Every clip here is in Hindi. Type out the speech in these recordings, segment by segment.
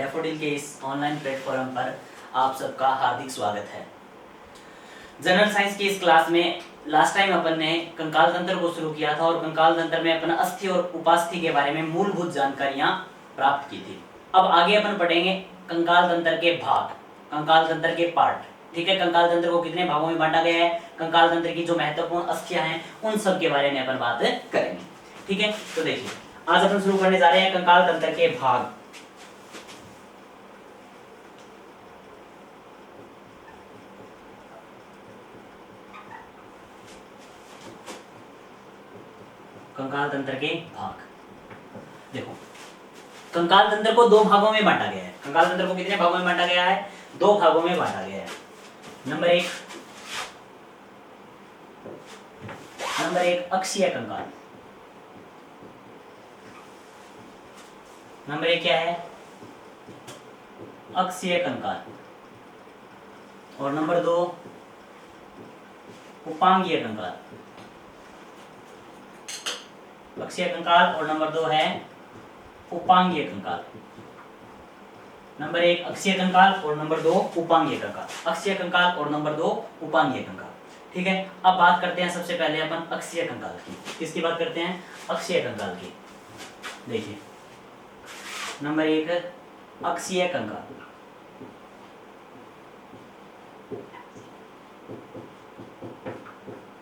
डैफोडिल के इस ऑनलाइन प्लेटफॉर्म पर आप सबका हार्दिक स्वागत है। जनरल साइंस की इस क्लास में लास्ट टाइम अपन ने कंकाल तंत्र को शुरू किया था और कंकाल तंत्र में अपन अस्थि और उपास्थि के बारे में मूलभूत जानकारियां प्राप्त की थी। अब आगे अपन पढ़ेंगे कंकाल तंत्र के भाग, कंकाल तंत्र के पार्ट। ठीक है, कंकाल तंत्र को कितने भागों में बांटा गया है, कंकाल तंत्र की जो महत्वपूर्ण अस्थियां हैं उन सब के बारे में अपन बात करेंगे। ठीक है, तो देखिए आज अपन शुरू करने जा रहे हैं कंकाल तंत्र के भाग। कंकाल तंत्र के भाग देखो, कंकाल तंत्र को दो भागों में बांटा गया है। कंकाल तंत्र को कितने भागों में बांटा गया है? दो भागों में बांटा गया है। नंबर एक अक्षीय कंकाल। नंबर एक क्या है? अक्षीय कंकाल। और नंबर दो उपांगीय कंकाल। अक्षीय कंकाल और नंबर दो है उपांगीय कंकाल। नंबर एक अक्षीय कंकाल और नंबर दो उपांगीय कंकाल। अक्षीय कंकाल और नंबर दो उपांगीय कंकाल। ठीक है, अब बात करते हैं सबसे पहले अपन अक्षीय कंकाल की। किसकी बात करते हैं? अक्षीय कंकाल की। देखिए नंबर एक अक्षीय कंकाल।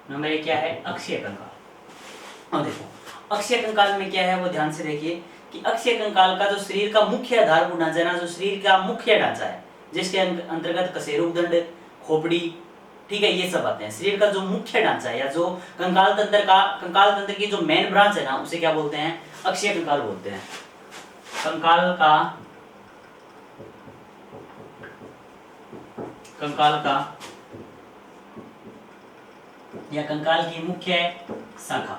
नंबर एक क्या है? अक्षीय कंकाल। अब देखो अक्षीय कंकाल में क्या है वो ध्यान से देखिए कि अक्षीय कंकाल का जो शरीर का मुख्य आधारभूत ढांचा है ना, जो शरीर का मुख्य ढांचा है जिसके अंतर्गत कशेरुकदंड, खोपड़ी, ठीक है, ये सब आते हैं। शरीर का जो मुख्य ढांचा है या जो कंकाल तंत्र की जो मेन ब्रांच है ना, उसे क्या बोलते हैं? अक्षीय कंकाल बोलते हैं। कंकाल का या कंकाल की मुख्य शाखा,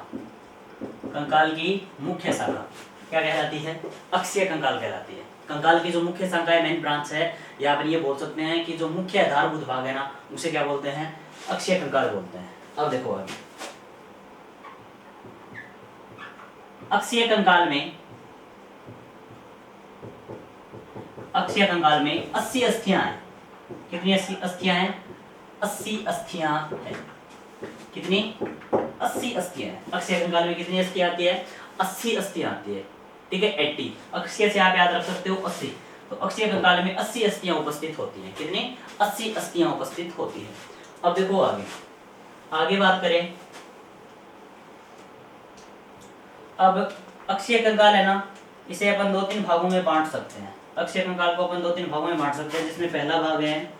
कंकाल की मुख्य शाखा क्या कहलाती है? अक्षीय कंकाल कहलाती है। कंकाल की जो मुख्य शाखा है, मेन ब्रांच है, या अपन ये बोल सकते हैं कि जो मुख्य आधारभूत भाग है ना, उसे क्या बोलते हैं? अक्षीय कंकाल बोलते हैं। अब देखो आगे अक्षीय कंकाल में 80 अस्थियां हैं। कितनी 80 अस्थियां हैं? 80 अस्थियां हैं। कितनी? 80 अस्थियां हैं। अक्षीय कंकाल में कितनी अस्थियां आती है? 80 अस्थियां आती है। ठीक है, 80 अक्षीय से आप याद रख सकते हो 80। तो अक्षीय कंकाल में 80 अस्थियां उपस्थित होती हैं। कितनी? 80 अस्थियां उपस्थित होती है। अब देखो आगे बात करें। अब अक्षीय कंकाल है ना, इसे अपन दो तीन भागों में बांट सकते हैं। अक्षीय कंकाल को अपन दो तीन भागों में बांट सकते हैं, जिसमें पहला भाग है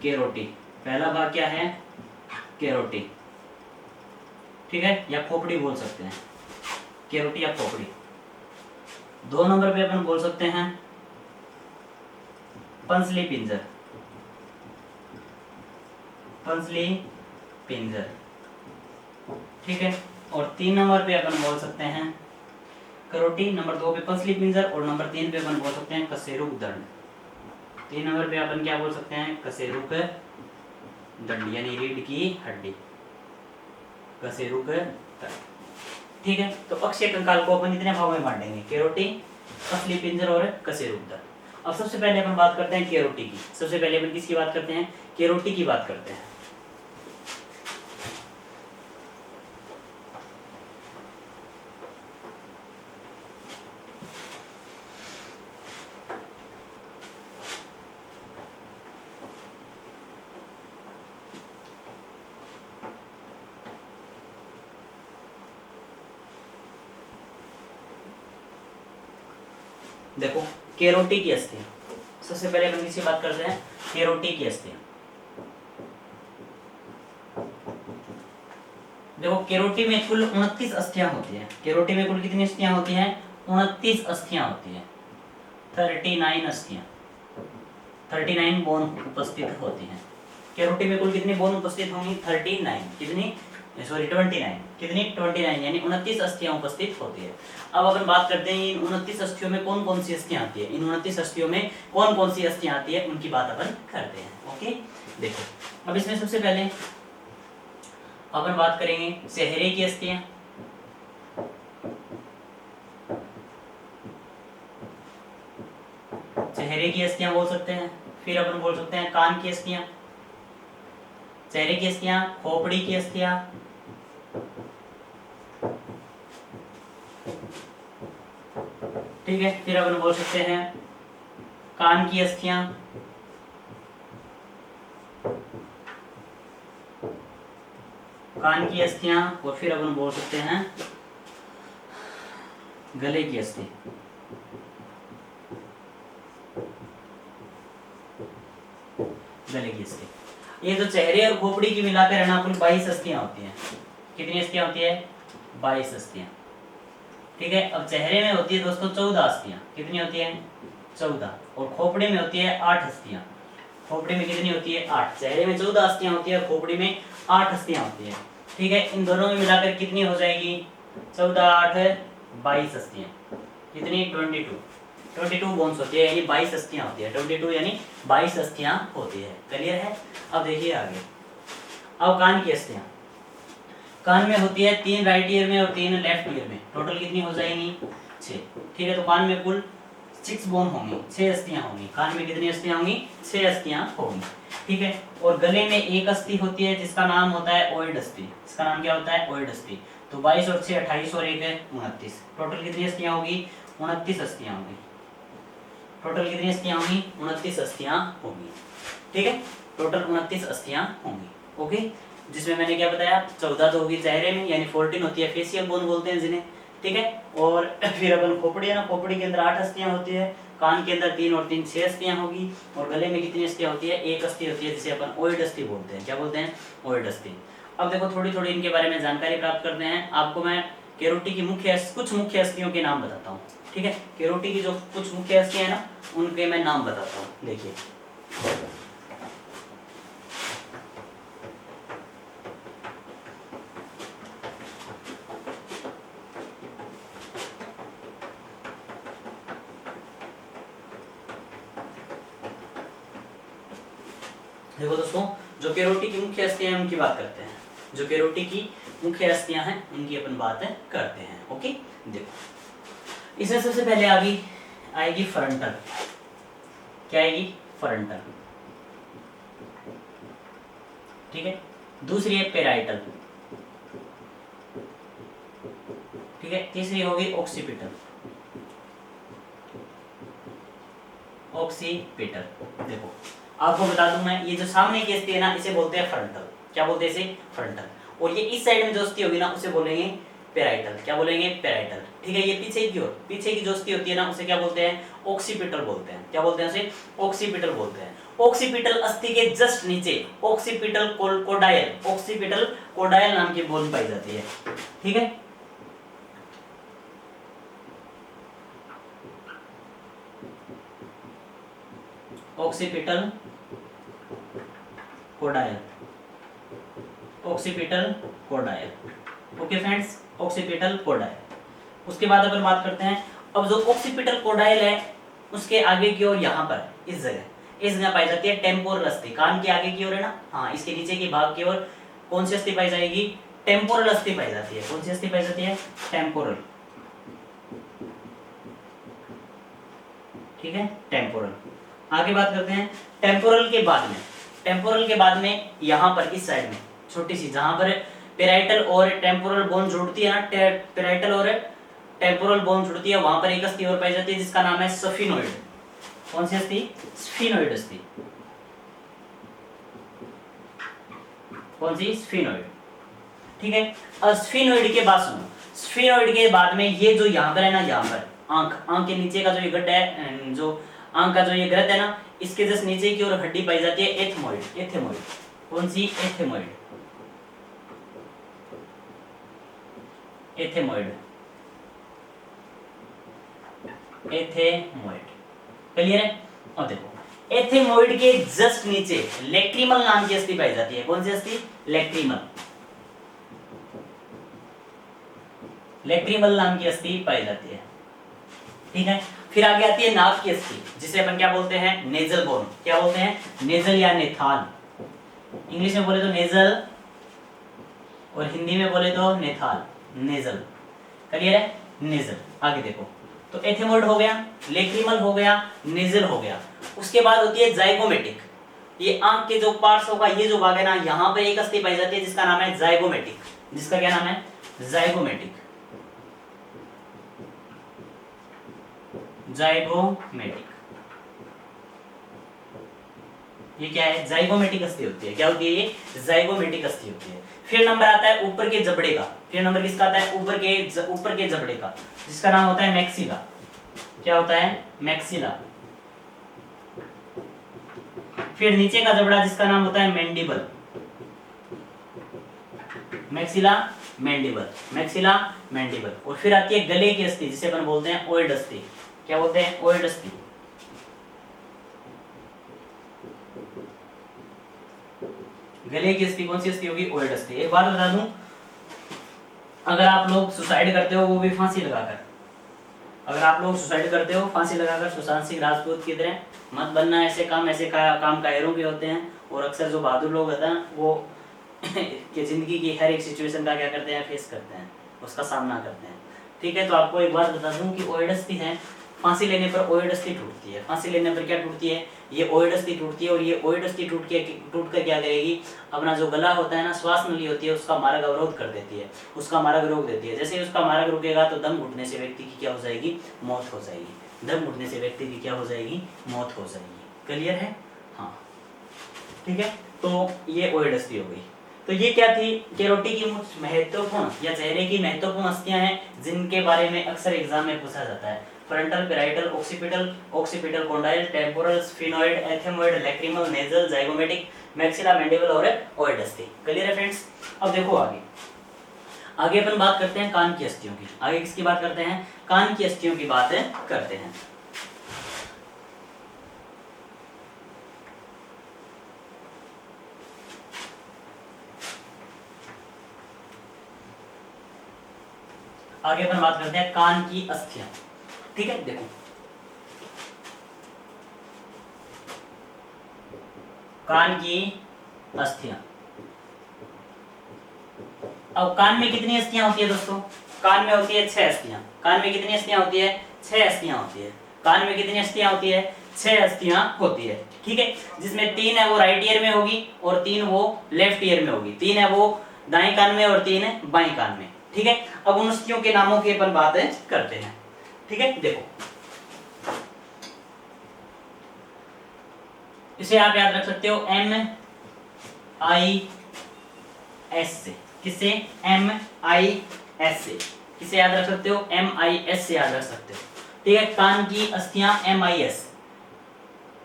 केरोटी। पहला भाग क्या है? केरोटी। ठीक है, या खोपड़ी बोल सकते हैं, केरोटी या खोपड़ी। दो नंबर पे अपन बोल सकते हैं पंसली पिंजर। पंसली पिंजर, ठीक है। और 3 नंबर पे अपन बोल सकते हैं करोटी। नंबर 2 पे पंसली पिंजर और नंबर 3 पे अपन बोल सकते हैं कशेरुकदंड। 3 नंबर पे अपन क्या बोल सकते हैं? कशेरुकदंड यानी रीढ़ की हड्डी, कशेरुकदंड। ठीक है, तो अक्षीय कंकाल को अपन इतने भागों में बांटेंगे, केरोटी, पंसली पिंजर और कशेरुकदंड। अब सबसे पहले अपन बात करते हैं केरोटी की। सबसे पहले अपन किसकी बात करते हैं? केरोटी की बात करते हैं। देखो केरोटी की अस्थियां, सबसे पहले अपन किसकी बात करते हैं? केरोटी की अस्थियां। देखो केरोटी में कुल 29 अस्थियां होती हैं। केरोटी में कुल कितनी अस्थियां होती हैं? 29 अस्थियां होती हैं। 39 अस्थियां, 39 बोन उपस्थित होती हैं। केरोटी में कुल कितनी बोन उपस्थित होंगी? 39। कितनी? सॉरी 29। कितनी? 29 यानी 29 अस्थियां उपस्थित होती है। अब अपन बात करते हैं इन 29 अस्थियों में कौन कौन सी अस्थियां आती है। इन 29 अस्थियों में कौन कौन सी अस्थियां आती है उनकी बात अपन करते हैं। ओके, देखो अब इसमें सबसे पहले अपन बात करेंगे चेहरे की अस्थियां। चेहरे की अस्थियां बोल सकते हैं, फिर अपन बोल सकते हैं कान की अस्थियां, चेहरे की अस्थियां, खोपड़ी की अस्थियां, ठीक है, फिर अपन बोल सकते हैं कान की अस्थियां, कान की अस्थियां, और फिर अपन बोल सकते हैं गले की अस्थि। गले की अस्थि। ये जो चेहरे और खोपड़ी की मिलाकर है ना कुल 22 अस्थियां होती हैं। कितनी अस्थियां होती है? 22 अस्थियां। ठीक है, अब चेहरे में होती है दोस्तों 14 अस्थियां। कितनी होती है? 14। और खोपड़ी में होती है 8 अस्थियां। खोपड़ी में कितनी होती है? 8। चेहरे में 14 अस्थियां होती है और खोपड़ी में 8 अस्थियां होती है। ठीक है, इन दोनों में मिलाकर कितनी हो जाएगी? 14 8 22 अस्थियां। कितनी? 22 बोन्स होती है, यानी 22 अस्थियां होती है। 22 यानी 22 अस्थियां होती है। क्लियर है? अब देखिए आगे। अब कान की अस्थियां। कान में होती है 3 राइट ईयर में और 3 लेफ्ट ईयर में। टोटल कितनी हो जाएंगी? 6। ठीक है, तो कान में कुल 6 बोन होंगी, 6 अस्थियां होंगी। कान में कितनी अस्थियां होंगी? 6 अस्थियां होंगी। ठीक है, और गले में एक अस्थि होती है जिसका नाम होता है ओइड अस्थि। इसका नाम क्या होता है? ओइड अस्थि। तो 22 और 6 28 और 1 है 29। टोटल कितनी अस्थियां होगी? 29 अस्थियां होंगी। टोटल कितनी अस्थियां होंगी? 29 अस्थियां होंगी। ठीक है, टोटल 29 अस्थियां होंगी। ओके, जिसमें मैंने क्या बताया? 14 तो होगी चेहरे में, यानी 14 होती है फेशियल बोन बोलते हैं जिन्हें। ठीक है, और फिर अपन खोपड़ी है ना, खोपड़ी के अंदर 8 अस्थियां होती है। कान के अंदर 3 और 3 6 अस्थियां होगी। और गले में कितनी अस्थियां होती है? एक अस्थि होती है, जिसे अपन ओइड अस्थि बोलते हैं। क्या बोलते हैं? ओइड अस्थि। अब देखो थोड़ी थोड़ी इनके बारे में जानकारी प्राप्त करते हैं। आपको मैं केरोटी की कुछ मुख्य अस्थियों के नाम बताता हूँ। ठीक है, केरोटी की जो कुछ मुख्य अस्थियां है ना, उनके मैं नाम बताता हूँ। देखिए, देखो दोस्तों, जो केरोटी की मुख्य अस्थियां हैं उनकी बात करते हैं। जो केरोटी की मुख्य अस्थियां हैं उनकी अपन बात करते हैं। ओके, देखो इसमें सबसे पहले आएगी फ्रंटल। क्या आएगी? फ्रंटल। ठीक है, दूसरी है पेराइटल। ठीक है, तीसरी होगी ऑक्सीपिटल। ऑक्सीपिटल। देखो आपको बता दूं मैं, ये जो सामने की अस्थि है ना, इसे बोलते हैं फ्रंटल। क्या बोलते हैं इसे? फ्रंटल। और ये इस साइड में जो अस्थि होगी ना, उसे बोलेंगे पेराइटल। क्या बोलेंगे? पेराइटल। ठीक है, ये पीछे की जो अस्थि होती है ना, उसे क्या बोलते हैं? ऑक्सीपिटल बोलते हैं। क्या बोलते हैं उसे? ऑक्सीपिटल बोलते हैं। ऑक्सीपिटल अस्थि के जस्ट नीचे ऑक्सीपिटल कोडायल नाम की बोन पाई जाती है। ठीक है, occipital condyle. Occipital condyle. Okay friends, occipital condyle. उसके बाद अपन बात करते हैं, अब जो ऑक्सीपिटल कोडायल है उसके आगे की ओर, यहाँ पर इस जगह पाई जाती है टेम्पोरल अस्थि। कान के आगे की ओर है ना, हाँ, इसके नीचे के भाग की ओर कौन सी अस्थि पाई जाएगी? टेम्पोरल अस्थि पाई जाती है। कौन सी अस्थि पाई जाती है? टेम्पोरल। ठीक है, टेम्पोरल। आगे बात करते हैं टेम्पोरल के बाद में यहाँ पर इस साइड में छोटी सी, जहां पर पेराइटल और टेम्पोरल बोन जुड़ती है ना, पेराइटल और टेम्पोरल बोन जुड़ती है, वहां पर एक अस्थि और पाई जाती है जिसका नाम है स्फिनोइड। कौन सी अस्थि? स्फिनोइड अस्थि। कौन सी? स्फिनोइड। ठीक है, अब स्फिनोइड के बाद सुनो, स्फिनोइड के बाद में ये जो यहाँ पर है ना, यहाँ पर आंख के नीचे का जो ये गड्ढा है, जो आंख का जो ये ग्रंथ है ना, इसके जस्ट नीचे की ओर हड्डी पाई जाती है एथेमोइड। कौन सी? एथेमोइड। क्लियर है? अब देखो, एथेमोइड के जस्ट नीचे लेक्रिमल नाम की अस्थि पाई जाती है। कौन सी अस्थि? लेक्रिमल नाम की अस्थि पाई जाती है। ठीक है, फिर आगे आती है नाक की अस्थि, जिसे अपन क्या बोलते हैं? Nasal bone. क्या बोलते हैं? नेजल या नेथाल। इंग्लिश में बोले तो नेजल और हिंदी में बोले तो नेथाल। नेजल। क्लियर है? नेजल। आगे देखो, तो एथेमोइड हो गया, लेक्रिमल हो गया, नेजल हो गया। उसके बाद होती है जाइगोमेटिक। ये आंख के जो पार्ट्स होगा, ये जो भाग है ना, यहाँ पर एक अस्थि पाई जाती है जिसका नाम है जाइगोमेटिक। जिसका क्या नाम है? जाइगोमेटिक। जाइगोमेटिक, ये क्या है? जाइगोमेटिक अस्थि होती है। क्या होती है ये? जाइगोमेटिक अस्थि होती है। फिर नंबर आता है ऊपर के जबड़े का। फिर नंबर किसका आता है? ऊपर के जबड़े का, जिसका नाम होता है मैक्सिला। क्या होता है? मैक्सिला। फिर नीचे का जबड़ा जिसका नाम होता है mandible. Maxilla mandible, maxilla mandible. और फिर आती है गले की अस्थि, जिसे अपन बोलते हैं ओइड अस्थि। क्या बोलते हैं? ओइड अस्थि। गले की अस्थि कौन सी अस्थि होगी? ओइड अस्थि। एक बात बता दूं, अगर आप लोग सुसाइड करते हो, वो भी फांसी लगाकर, अगर आप लोग सुसाइड करते हो फांसी लगाकर, सुशांत सिंह राजपूत की तरह मत बनना। ऐसे काम कायरों के होते हैं। और अक्सर जो बहादुर लोग होते हैं वो कि जिंदगी की हर एक सिचुएशन का क्या करते हैं? फेस करते हैं, उसका सामना करते हैं। ठीक है, तो आपको एक बात बता दूं कि ओइड अस्थि है, फांसी लेने पर ओइड अस्थि टूटती है। फांसी लेने पर क्या टूटती है? ये ओइड अस्थि टूटती है। और ये ओइड अस्थि टूट कर क्या करेगी? अपना जो गला होता है ना, श्वास नली होती है, उसका मार्ग अवरोध कर देती है, उसका मार्ग रोक देती है। जैसे ही उसका मार्ग रुकेगा तो दम घुटने से व्यक्ति की क्या हो जाएगी? मौत हो जाएगी। दम घुटने से व्यक्ति की क्या हो जाएगी? मौत हो जाएगी। क्लियर है? हाँ, ठीक है। तो ये ओइड अस्थि हो गई। तो ये क्या थी? कैरोटी की महत्वपूर्ण या चेहरे की महत्वपूर्ण अस्थियां हैं जिनके बारे में अक्सर एग्जाम में पूछा जाता है। Frontal, parietal, occipital condyle, temporal, sphenoid, ethmoid, lacrimal, nasal, zygomatic, maxilla mandible और ओइड अस्थि। क्लियर है फ्रेंड्स? अब देखो आगे अपन बात करते हैं कान की अस्थियों की। आगे किसकी बात करते हैं? कान की अस्थियों की बात करते हैं। आगे अपन बात करते हैं कान की अस्थियां। ठीक है, देखो कान की अस्थियां। अब कान में कितनी अस्थियां होती है दोस्तों? कान में होती है 6 अस्थियां। कान में कितनी अस्थियां होती है? 6 अस्थियां होती है। कान में कितनी अस्थियां होती है? 6 अस्थियां होती है। ठीक है, जिसमें 3 है वो राइट ईयर में होगी और 3 वो लेफ्ट ईयर में होगी। 3 है वो दाएं कान में और 3 है बाएं कान में। ठीक है, अब उन अस्थियों के नामों की अपन बात करते हैं। ठीक है, देखो इसे आप याद रख सकते हो MIS से। किसे? MIS से। किसे याद रख सकते हो? MIS से याद रख सकते हो। ठीक है, कान की अस्थियां MIS,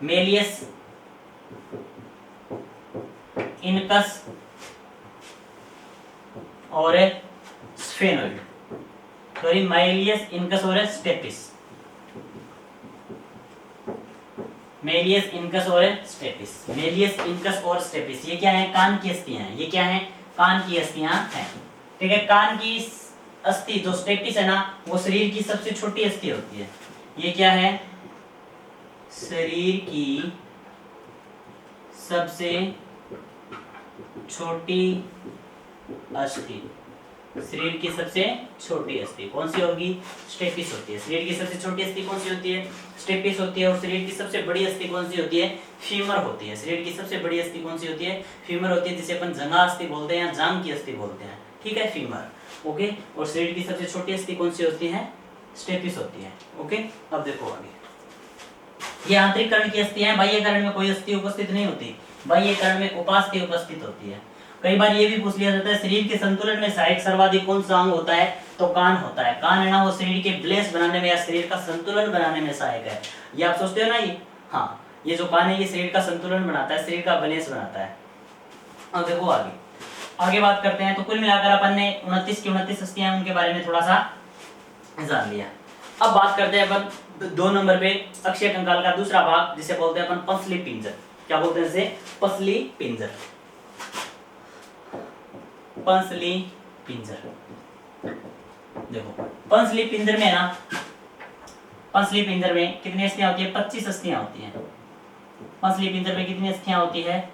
मेलियस, इनकस और स्फेनोइड। सॉरी, माइलियस, इनकस और स्टेपिस। मेलियस, इनकस और स्टेपिस। मेलियस, इनकस और स्टेपिस, ये क्या है? कान की अस्थियां हैं। ये क्या है? कान की अस्थियां हैं। ठीक है, कान की अस्थि जो स्टेपिस है ना, वो शरीर की सबसे छोटी अस्थि होती है। ये क्या है? शरीर की सबसे छोटी अस्थि। शरीर की सबसे छोटी अस्थि कौन सी होगी? स्टेपिस होती है। शरीर की सबसे छोटी अस्थि कौन सी होती है? स्टेपिस होती है। और शरीर की सबसे बड़ी अस्थि कौन सी होती है? फीमर होती है। शरीर की सबसे बड़ी अस्थि कौन सी होती है? फीमर होती है, जिसे अपन जंघा अस्थि बोलते हैं या जांघ की अस्थि बोलते हैं। ठीक है, फीमर। ओके, और शरीर की सबसे छोटी अस्थि कौन सी होती है? स्टेपिस होती है। ओके, अब देखो आगे, ये आंतरिक कर्ण की अस्थि है। बाह्य कर्ण में कोई अस्थि उपस्थित नहीं होती, बाह्य कर्ण में उपास्थि उपस्थित होती है। कई बार ये भी पूछ लिया जाता है शरीर के संतुलन में सहायक सर्वाधिक कौन सा अंग होता है? तो कान होता है। कान है ना, वो शरीर के बैलेंस बनाने में या शरीर का संतुलन बनाने में सहायक है। ये आप सोचते हो ना, ये हाँ, ये जो कान है ये शरीर का संतुलन बनाता है, शरीर का बैलेंस बनाता है। अब देखो आगे बात करते हैं। तो कुल मिलाकर अपन ने 29 की 29 अस्थियां उनके बारे में थोड़ा सा जान लिया। अब बात करते हैं अपन 2 नंबर पे अक्षय कंकाल का दूसरा भाग, जिसे बोलते हैं अपन पसली पिंजर। क्या बोलते हैं इसे? पसली पिंजर। पंसली पिंजर। देखो पंसली पिंजर में ना, पंसली पिंजर में कितनी अस्थियां होती है? 25 अस्थियां होती हैं। पंसली पिंजर में कितनी अस्थियां होती है?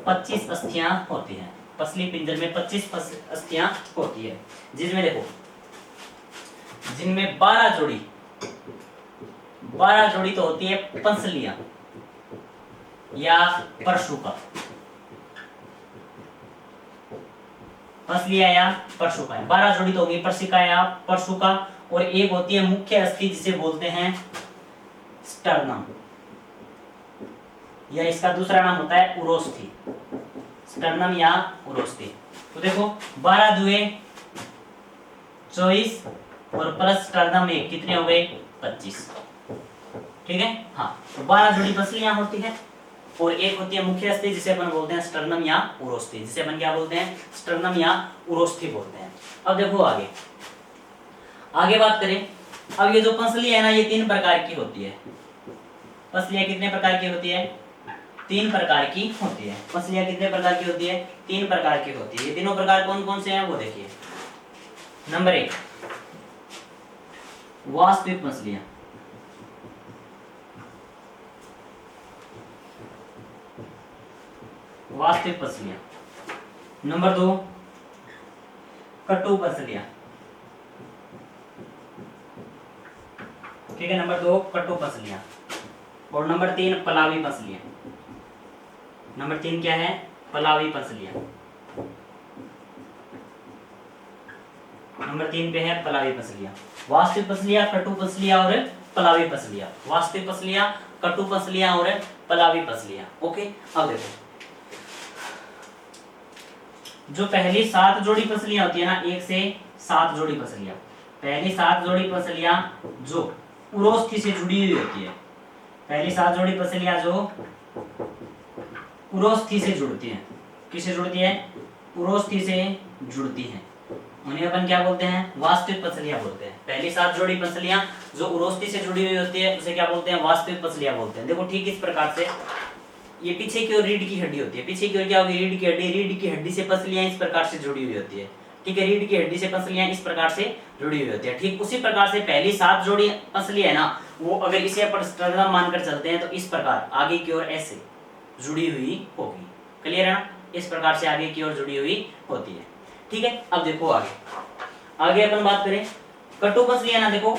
25 अस्थियां होती हैं। पसली पिंजर में 25 अस्थियां होती है, जिसमें देखो जिनमें 12 जोड़ी 12 जोड़ी तो होती है पंसलियां या परशुका, पंसलियां या परशुका। 12 जोड़ी तो होगी परशिका या परशुका, और एक होती है मुख्य अस्थि जिसे बोलते हैं स्टर्नम, या इसका दूसरा नाम होता है उरोस्थि, स्टर्नम या उरोस्थि। तो देखो 12 दुए 24 और प्लस स्टर्नम 1 कितने हो गए 25, ठीक है। हाँ, तो 12 जोड़ी पसलियां होती है और एक होती है मुख्य अस्थि जिसे अपन बोलते हैं स्टर्नम या उरोस्थि, जिसे अपन क्या बोलते हैं स्टर्नम या उरोस्थि बोलते हैं। अब देखो आगे आगे बात करें। अब ये जो पसलियां है ना, ये 3 प्रकार की होती है। पसलियां कितने प्रकार की होती है 3 प्रकार की होती है। पसलियां कितने प्रकार की होती है 3 प्रकार की होती है। ये तीनों प्रकार कौन कौन से हैं वो देखिए। नंबर 1 वास्तविक पसलियां, वास्तविक पसलियां। नंबर 2 कटु पसलियां, ठीक है। नंबर 2 कटु पसलियां। और नंबर 3 पलावी पसलियां। नंबर 3 क्या है पलावी पसलियां। नंबर 3 पे है पलावी पसलियां। वास्तविक पसलियां, कटु पसलियां और पलावी पसलियां। वास्तविक पसलियां, कटु पसलियां और पलावी पसलियां। ओके, अब देखो जो पहली 7 जोड़ी पसलियां होती है ना, 1 से 7 जोड़ी पसलियां, पहली 7 जोड़ी पसलियां जो उरोस्थि से जुड़ी हुई होती है, पहली 7 जोड़ी पसलियां जो उरोस्थि से जुड़ती हैं, किससे जुड़ती है उरोस्थि से जुड़ती हैं, उन्हें अपन क्या बोलते हैं वास्तविक पसलियां बोलते हैं। पहली 7 जोड़ी पसलियां जो उरोस्थि से जुड़ी हुई होती है उसे क्या बोलते हैं वास्तविक पसलियां बोलते हैं। देखो ठीक इस प्रकार से ये पीछे की ओर रीढ़ की हड्डी होती है, पीछे की ओर क्या होगी रीढ़ की हड्डी, रीढ़ की हड्डी से पसलियां इस प्रकार से जुड़ी हुई होती है, ठीक है। रीढ़ की हड्डी से पसलियां इस प्रकार से जुड़ी हुई होती है। ठीक उसी प्रकार से पहली 7 जोड़ी पसलियां है ना, वो अगर इसे अपन स्टर्नम मानकर चलते हैं तो इस प्रकार आगे की ओर ऐसे जुड़ी हुई होगी। क्लियर है ना, इस प्रकार से आगे की ओर जुड़ी हुई होती है, ठीक है। अब देखो आगे अपन बात करें कटु पसलियां ना, देखो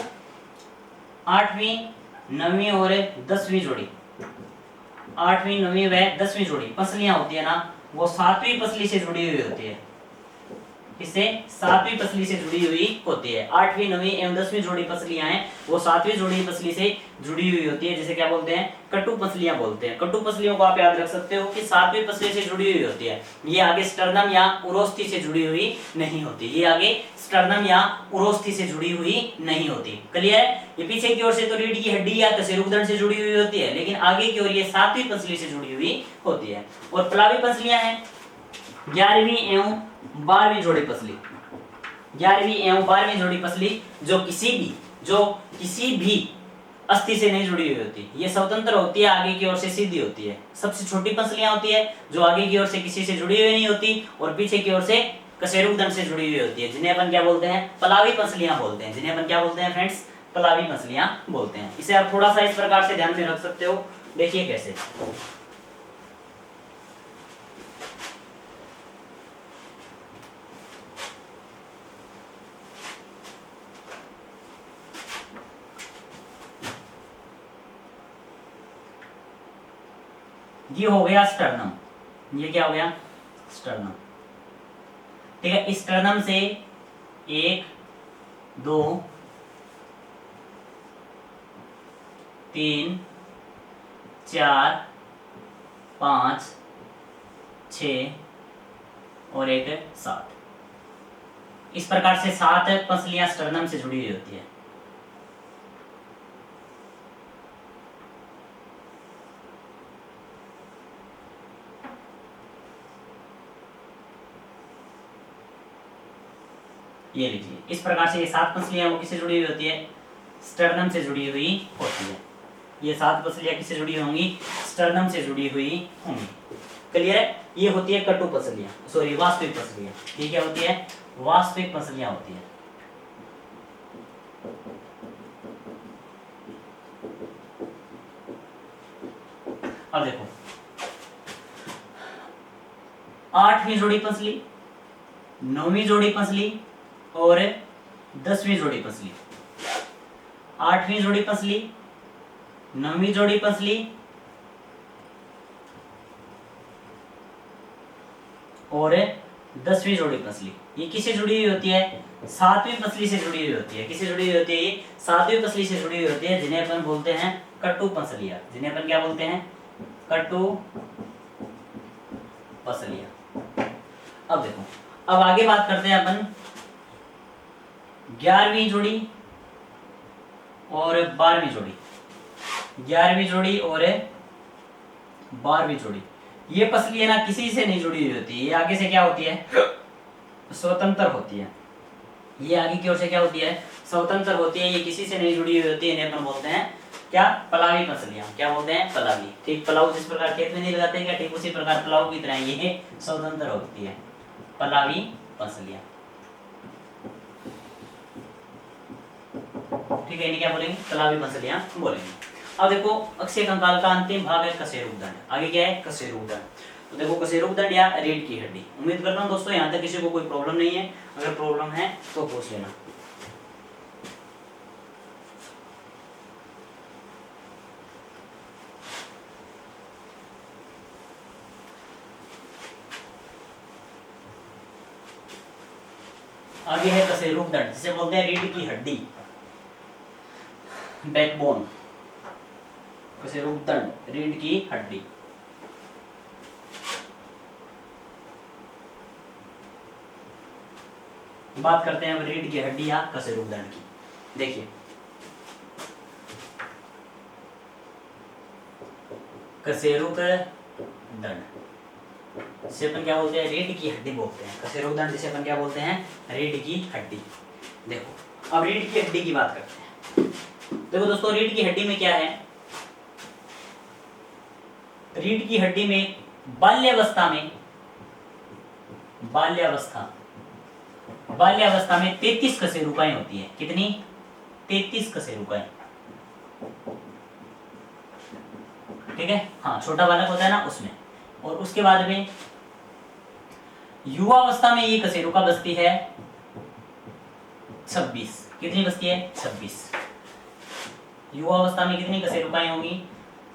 8वीं 9वीं और 10वीं जोड़ी, 8वीं 9वीं व 10वीं जोड़ी पसलियां होती है ना, वो 7वीं पसली से जुड़ी हुई होती है, इससे 7वीं पसली से जुड़ी हुई होती है। 8वीं 9वीं एवं 10वीं जोड़ी पसलियां हैं वो 7वीं जोड़ी पसली से जुड़ी हुई होती है, जिसे क्या बोलते हैं कटु पसलियां बोलते हैं। कटु पसलियों को आप याद रख सकते हो कि 7वीं पसली से जुड़ी हुई होती है, ये आगे स्टर्नम या उरोस्थि से जुड़ी हुई नहीं होती, ये आगे स्टर्नम या उरोस्थि से जुड़ी हुई नहीं होती। क्लियर है, ये पीछे की ओर से तो रीढ़ की हड्डी या कशेरुकदंड से जुड़ी हुई होती है, लेकिन आगे की ओर ये 7वीं पसली से जुड़ी हुई होती है। और पलावी पसलियां हैं 11वीं एवं 12वीं जोड़ी पसली, 11वीं एवं 12वीं जोड़ी पसली जो किसी भी अस्थि से नहीं जुड़ी हुई होती, ये स्वतंत्र होती है, आगे की ओर से सीधी होती है। सबसे छोटी पसलियां होती है जो आगे की ओर से किसी से जुड़ी हुई नहीं होती और पीछे की ओर से कशेरुकदंड से जुड़ी हुई होती है, जिन्हें अपन क्या बोलते हैं पलावी पसलियां बोलते हैं, जिन्हें अपन क्या बोलते हैं फ्रेंड्स पलावी पसलियां बोलते हैं। इसे आप थोड़ा सा इस प्रकार से ध्यान में रख सकते हो, देखिए कैसे। ये हो गया स्टर्नम, ये क्या हो गया स्टर्नम, ठीक है। स्टर्नम से 1 2 3 4 5 6 और 1 7, इस प्रकार से 7 पसलियां स्टर्नम से जुड़ी हुई होती है। ये लीजिए इस प्रकार से ये 7 पसलियां वो किससे जुड़ी हुई होती है स्टर्नम से जुड़ी हुई होती है। ये 7 पसलियां किससे जुड़ी होंगी स्टर्नम से जुड़ी हुई होंगी। क्लियर है, ये होती है कटु पसलियां, सॉरी वास्तविक पसलियां। ये क्या होती है वास्तविक पसलियां होती है। अब देखो 8वीं जोड़ी पसली, 9वीं जोड़ी पसली और 10वीं जोड़ी पसली। 8वीं जोड़ी पसली 9वीं जोड़ी पसली और 10वीं जोड़ी पसली, ये किससे जुड़ी हुई होती है? 7वीं पसली से जुड़ी हुई होती है। किससे जुड़ी हुई होती है? ये 7वीं पसली से जुड़ी हुई होती है, जिन्हें अपन बोलते हैं कटु पसलियां। जिन्हें अपन क्या बोलते हैं? कटु पसलियां। अब देखो, अब आगे बात करते हैं अपन 11वीं जोड़ी और 12वीं जोड़ी। 11वीं जोड़ी और 12वीं जोड़ी, ये पसली है ना, किसी से नहीं जुड़ी हुई होती है। ये आगे से क्या होती है? स्वतंत्र होती है। ये आगे की ओर से क्या होती है? स्वतंत्र होती है। ये किसी से नहीं जुड़ी हुई होती है। इन्हें अपन बोलते हैं क्या? पलावी पसलियां। क्या बोलते हैं? पलावी। ठीक, पलाव जिस प्रकार खेत में नहीं लगाते हैं क्या, ठीक उसी प्रकार पलाव की तरह ये स्वतंत्र होती है, पलावी पसलियां। ठीक है, इन्हें क्या बोलेंगे? पलावी पसलियां बोलेंगे। अब देखो, अक्षय कंकाल का अंतिम भाग है कशेरुक दंड। आगे क्या है? कशेरुक दंड। तो देखो, कशेरुक दंड या रीढ़ की हड्डी। उम्मीद करता हूं दोस्तों यहाँ तक किसी को कोई प्रॉब्लम नहीं है। अगर प्रॉब्लम है तो पूछ लेना। आगे है कशेरुक दंड, जिसे बोलते हैं रीढ़ की हड्डी, बैकबोन। कशेरुक दंड, रीढ़ की हड्डी। बात करते हैं अब रीढ़ की हड्डी या कशेरुक दंड की। देखिए, कशेरुक दंड जिसे अपन क्या बोलते हैं? रीढ़ की हड्डी बोलते हैं। कशेरुक दंड जिसे अपन क्या बोलते हैं? रीढ़ की हड्डी। देखो, अब रीढ़ की हड्डी की बात करते हैं। देखो दोस्तों, रीढ़ की हड्डी में क्या है? रीढ़ की हड्डी में बाल्यावस्था में 33 कशेरुकाएं होती है। कितनी? 33 कशेरुकाएं। ठीक है, हाँ, छोटा बालक होता है ना, उसमें। और उसके बाद में युवावस्था में ये कशेरुका बचती है 26। कितनी बचती है? 26। युवावस्था में कितनी कशेरुकाएं होंगी?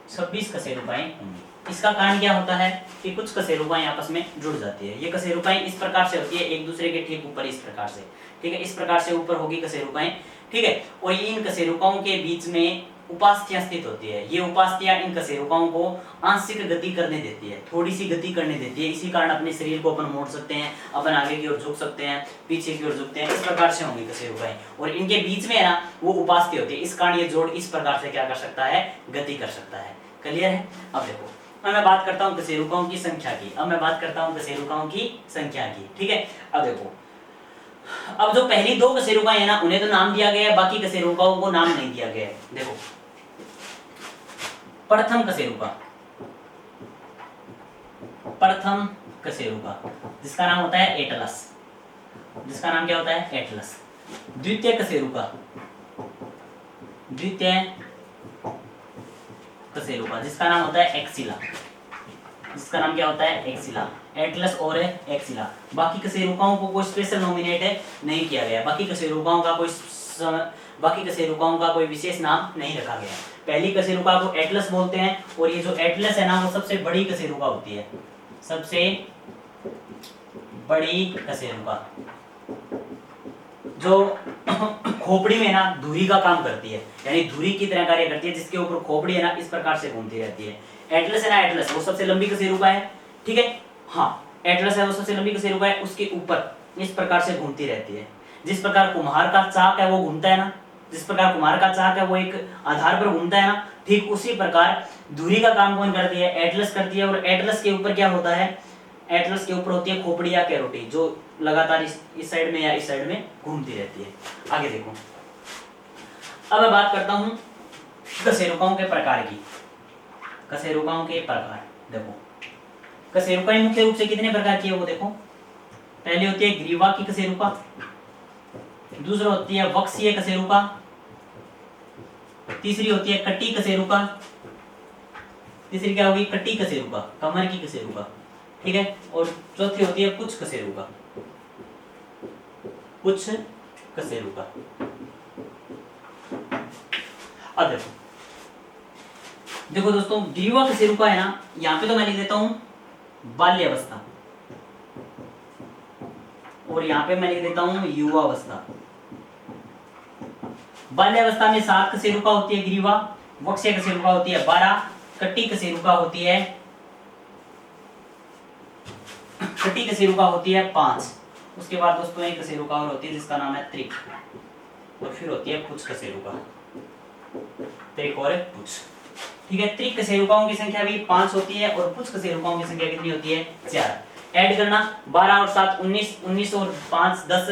26 कशेरुकाएं होंगी। इसका कारण क्या होता है कि कुछ कशेरुकाएं आपस में जुड़ जाती है। ये कशेरुकाएं इस प्रकार से होती है, एक दूसरे के ठीक ऊपर, इस प्रकार से। ठीक है, इस प्रकार से ऊपर होगी कशेरुकाएं। ठीक है, और इन कशेरुकाओं के बीच में उपास्थियां स्थित होती है। ये उपास्थियां इन कशेरुकाओं को आंशिक गति करने देती है, थोड़ी सी गति करने देती है। इसी कारण अपने शरीर को अपन मोड़ सकते हैं, अपन आगे की ओर झुक सकते हैं, पीछे की ओर झुकते हैं। इस प्रकार से होंगी कशेरुकाएं, और इनके बीच में है ना वो उपास्थि होती है। इस कारण ये जोड़ इस प्रकार से क्या कर सकता है? गति कर सकता है। क्लियर है? अब देखो, अब मैं बात करता हूँ कशेरुकाओं की संख्या की। ठीक है, अब देखो, अब जो पहली 2 कशेरुकाएं है ना, उन्हें तो नाम दिया गया है, बाकी कशेरुकाओं को नाम नहीं दिया गया है। देखो, प्रथम कशेरुका जिसका नाम होता है एटलस। जिसका नाम क्या होता है? एटलस। द्वितीय कशेरुका जिसका नाम होता है एक्सिला। जिसका नाम क्या होता है? एक्सिला। एटलस और एक्सिला। बाकी कशेरुकाओं को कोई स्पेशल नॉमिनेट नहीं किया गया। बाकी कशेरुकाओं का कोई विशेष नाम नहीं रखा गया। पहली कशेरुका को एटलस बोलते हैं, और ये जो एटलस है ना, वो सबसे बड़ी कशेरुका होती है। सबसे बड़ी कशेरुका जो खोपड़ी में ना धुरी का काम करती है, यानी धुरी की तरह कार्य करती है, जिसके ऊपर खोपड़ी है ना इस प्रकार से घूमती रहती है। एटलस है ना, एटलस वो सबसे लंबी कशेरुका है। ठीक है, हाँ, एटलस है वो सबसे लंबी कशेरुका है। उसके ऊपर इस प्रकार से घूमती रहती है। जिस प्रकार कुम्हार का चाक है वो घूमता है ना, जिस प्रकार कुम्हार का चाक है वो एक आधार पर घूमता है ना, ठीक उसी प्रकार धुरी का काम कौन करती है? एटलस करती है। और एटलस के ऊपर क्या होता है? एटलस के ऊपर होती है खोपड़ी या कैरोटी, जो लगातार इस साइड में या इस साइड में घूमती रहती है। आगे देखो, अब मैं बात करता हूं कशेरुकाओं के प्रकार की। कशेरुकाओं के प्रकार देखो, कशेरुकाएं मुख्य रूप से कितने प्रकार की है वो देखो। पहली होती है ग्रीवा की कशेरुका, दूसरी होती है वक्सीय कशेरुका, तीसरी होती है कटी कशेरुका, तीसरी क्या होगी? कटी कशेरुका, कमर की कशेरुका। ठीक है, और चौथी होती है कुछ कशेरुका। अब देखो, देखो दोस्तों, ग्रीवा कशेरुका है ना, यहाँ पे तो मैं लिख देता हूं बाल्यावस्था, और यहाँ पे मैं लिख देता हूं युवावस्था। बाल्यावस्था में 7 कशेरुका होती है ग्रीवा, वक्ष्य कशेरुका होती है 12, कटी कशेरुका होती है, कटी कशेरुका होती है 5। उसके बाद दोस्तों एक कशेरुका और होती है जिसका नाम है त्रिक, और फिर होती है पुच्छ कशेरुका, त्रिक और पुच्छ। ठीक है, त्रिक कशेरुकाओं की संख्या भी 5 होती है और पुच्छ कशेरुकाओं की संख्या कितनी होती है? 4। ऐड करना, 12 और 7 19, 19 और 5 10,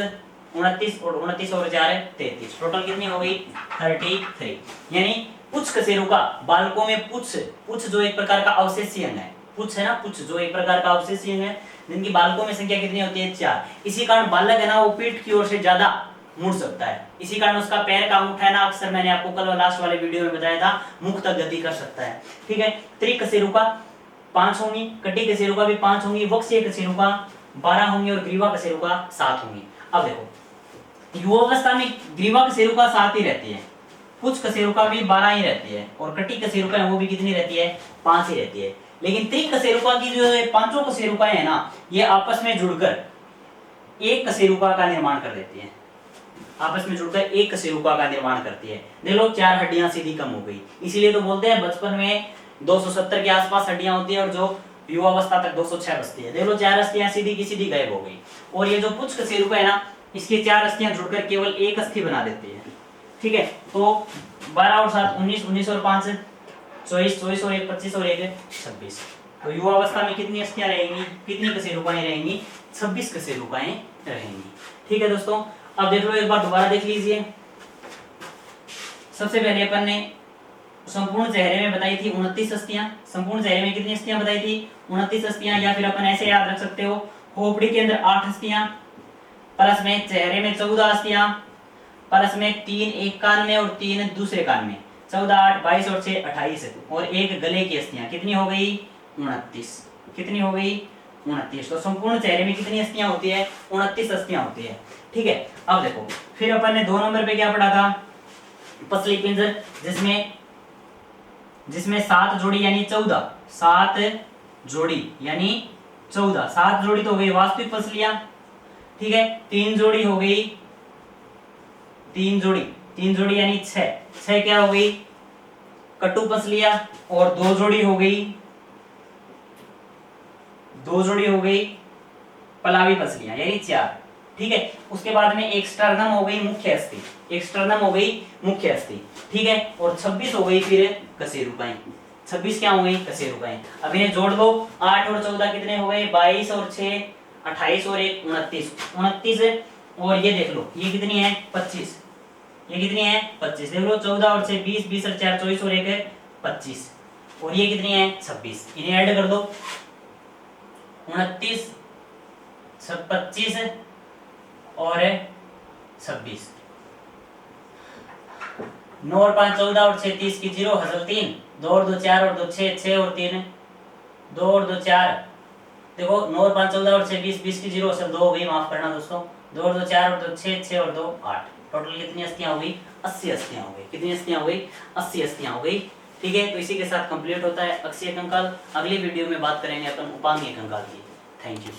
29 और 29 और 4 33, टोटल कितनी हो गई? 33। यानी पुच्छ कशेरुका, बालकों में पुच्छ जो एक प्रकार का अवशेषीय अंग है, पुच्छ है ना, पुच्छ जो एक प्रकार का अवशेषीय अंग है, जिनकी बालकों में संख्या कितनी होती है? 4। इसी कारण बालक है ना वो पीठ की ओर से ज्यादा मुड़ सकता है, इसी कारण उसका पैर का अंगूठा है ना, अक्सर मैंने आपको कल लास्ट वाले वीडियो में बताया था, मुख तक गति कर सकता है। ठीक है, त्रिक कशेरुका 5 होंगी, कटी कशेरुका भी 5 होंगी, वक्ष्य कशेरुका 12 होंगी और ग्रीवा कशेरुका 7 होंगी। अब देखो, युवावस्था में ग्रीवा कशेरुका 7 ही रहती है, पुच्छ कशेरुका भी 12 ही रहती है, और कटी कशेरुका है वो भी कितनी रहती है? 5 ही रहती है। लेकिन त्रिक कशेरुका की जो पांचों कशेरुकाएं है ना, ये आपस में जुड़कर एक कशेरुका का निर्माण कर देती है, आपस में जुड़कर एक कशेरुका का निर्माण करती है। देख लो, 4 हड्डियां सीधी कम हो गई, इसीलिए तो बोलते हैं बचपन में 270 के आसपास हड्डियां होती है और जो युवावस्था तक 206 बचती है। देख लो, 4 अस्थियां सीधी की सीधी गायब हो गई, और ये जो पुच्छ कशेरुका है ना, इसकी 4 अस्थियां जुड़कर केवल एक अस्थि बना देती है। ठीक है, तो 12 और 7 19, 19 और 5 24, 24 और 1 25 और 1 26। तो युवावस्था में कितनी अस्थियां रहेंगी, कितनी कशेरुकाएं रहेंगी? 26 कशेरुकाएं रहेंगी। ठीक है दोस्तों, अब देख लो, एक बार दोबारा देख लीजिए। सबसे पहले अपन ने संपूर्ण चेहरे में बताई थी 29 अस्थियां, संपूर्ण चेहरे में कितनी अस्थियां बताई थी? 29 अस्थियां, या फिर अपन ऐसे याद रख सकते हो, खोपड़ी के अंदर 8 अस्थियां, प्लस में चेहरे में 14 अस्थियां, प्लस में 3 एक कान में और 3 दूसरे कान में, 14 8 22 और 6 28, और एक गले की अस्थियां कितनी हो गई? 29। कितनी हो गई? 29। तो संपूर्ण चेहरे में कितनी अस्थियां होती है? 29 अस्थियां होती है। ठीक है, अब देखो, फिर अपन ने 2 नंबर पे क्या पढ़ा था? पसली पिंजर, जिसमें 7 जोड़ी यानी 14, 7 जोड़ी यानी 14, 7 जोड़ी तो हो गई वास्तविक पसलियां। ठीक है, 3 जोड़ी हो गई, 3 जोड़ी यानी 6 क्या हो गई? कटु पसलियां, और 2 जोड़ी हो गई, 2 जोड़ी हो गई पलावी पसलियां यानी 4। ठीक है, उसके बाद में एक स्टर्नम हो गई मुख्य अस्थि, एक स्टर्नम हो गई मुख्य अस्थि। ठीक है, और 26 हो गई फिर कशेरुकाएं। 26 क्या हो गई? कशेरुकाएं। अब इन्हें जोड़ दो, 8 और 14 कितने हो गए? 22 और 6 28 और 1 29, 29 और ये देख लो, ये कितनी है? 25। ये कितनी है? 25। देख लो, 14 और 6 20, 20 और 4 24 और 1 है 25, और ये कितनी है? 26। इन्हें ऐड कर दो, 29 25 और 26, 9 और 5 14 और 6 30 की 0 हसल 3, 2 और 2 4 और 2 6, 6 और 3 2 और 2 4, देखो 9 और 5 14 और 6 20, 20 की 0 हसल 2 हो गई, माफ करना दोस्तों, 2 और 2 4 और 2 6, 6 और 2 8, टोटल कितनी अस्थियां हो गई? 80 अस्थियां हो गई। कितनी अस्थियां हो गई? 80 अस्थियां हो गई। ठीक है, तो इसी के साथ कंप्लीट होता है अक्षीय कंकाल। अगली वीडियो में बात करेंगे अपन उपांगीय कंकाल की। Thank you.